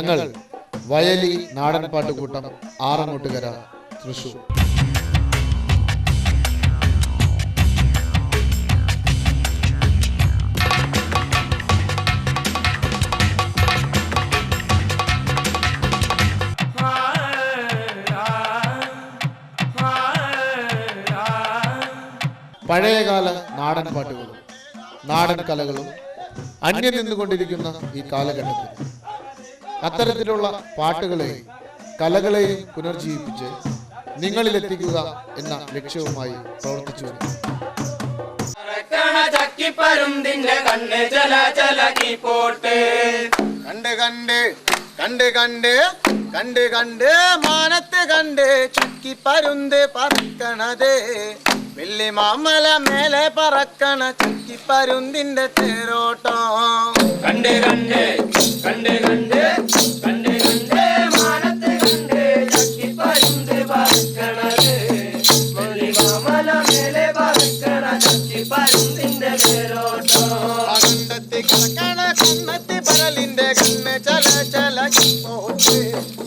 ഞങ്ങൾ വയലി നാടൻ പാട്ടുകൂട്ടം ആറങ്ങോട്ടുകര തൃശൂർ. പഴയകാല നാടൻ പാട്ടുകളും നാടൻ കലകളും അന്യം നിന്നുകൊണ്ടിരിക്കുന്ന ഈ കാലഘട്ടത്തിൽ അത്തരത്തിലുള്ള പാട്ടുകളെയും കലകളെയും പുനർജീവിപ്പിച്ച് നിങ്ങളിലെത്തിക്കുക എന്ന ലക്ഷ്യവുമായി പ്രവർത്തിച്ചു വരുന്നു. കണ്ട് കണ്ട് മാനത്ത് കണ്ട് ചുക്കി പരുന്ത് പറക്കണത് വെള്ളി മാമല മേലെ പറക്കണ ചുക്കി പരുന്തിന്റെ തേരോട്ടം. കണ്ട് മാനത്ത് കണ്ട് ചുക്കി പരുന്ത് പറക്കണത് വെള്ളി മാമല മേലെ പറക്കണ ചുക്കി പരുന്തിന്റെ തേരോട്ടം. കണ്ടെത്തി കിടക്കണ കണ്ണത്തി പരലിന്റെ കണ്ണ് ചല പോട്ട്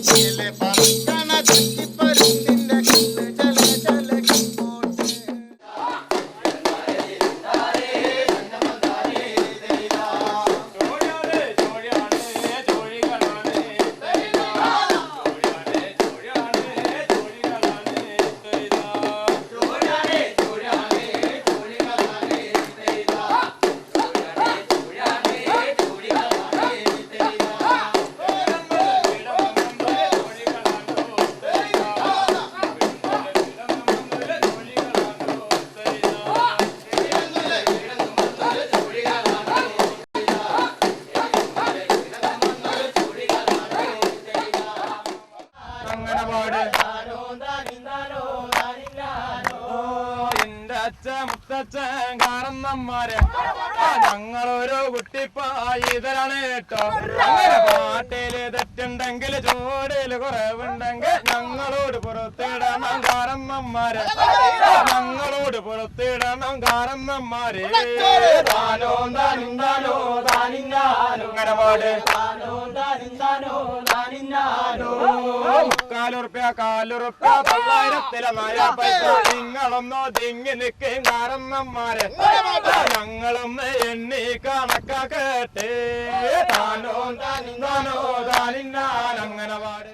മേലെ പറക്കണ ചുക്കി പരുന്തിന്റെ കണ്ണ് ചല പോട്ട്. കാരണന്മാരെ ഞങ്ങളൊരു കുട്ടിപ്പായിതരാണ് കേട്ടോ. അങ്ങനെ പാട്ടില് തെറ്റുണ്ടെങ്കിൽ ചൂടില് കുറവുണ്ടെങ്കിൽ ഞങ്ങളോട് പുറത്തിടണം കാരണന്മാരെ, ഞങ്ങളോട് പുറത്തിടണം കാരണന്മാരെ. താനോ താനിന്താനോ താനിന്നാനോ അങ്ങനെ പാട്. കാലുറുപ്യ 900 പൈസ നിങ്ങളൊന്നോ തിങ്ങി നിൽക്കും കാരണന്മാരെ, ഞങ്ങളൊന്ന് എണ്ണി കണക്കാക്കട്ടെ. താനോ താനിന്നാനോ താനിന്നാൻ അങ്ങനെ പാട്.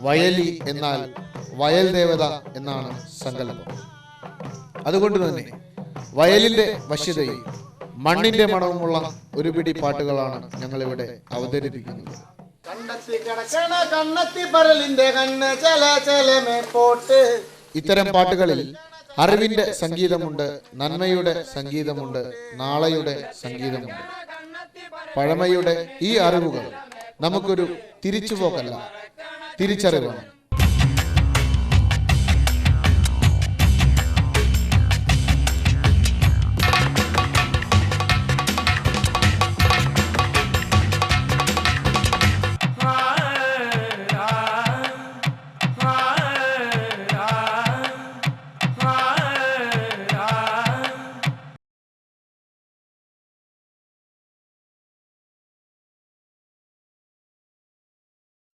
വയലി എന്നാൽ വയൽ ദേവത എന്നാണ് സങ്കല്പം. അതുകൊണ്ട് തന്നെ വയലിന്റെ വശ്യതയും മണ്ണിന്റെ മണവുമുള്ള ഒരു പിടി പാട്ടുകളാണ് ഞങ്ങളിവിടെ അവതരിപ്പിക്കുന്നത്. ഇത്തരം പാട്ടുകളിൽ അറിവിന്റെ സംഗീതമുണ്ട്, നന്മയുടെ സംഗീതമുണ്ട്, നാളെയുടെ സംഗീതമുണ്ട്. പഴമയുടെ ഈ അറിവുകൾ നമുക്കൊരു തിരിച്ചുപോക്കല്ല, തിരിച്ചറിവാണ്.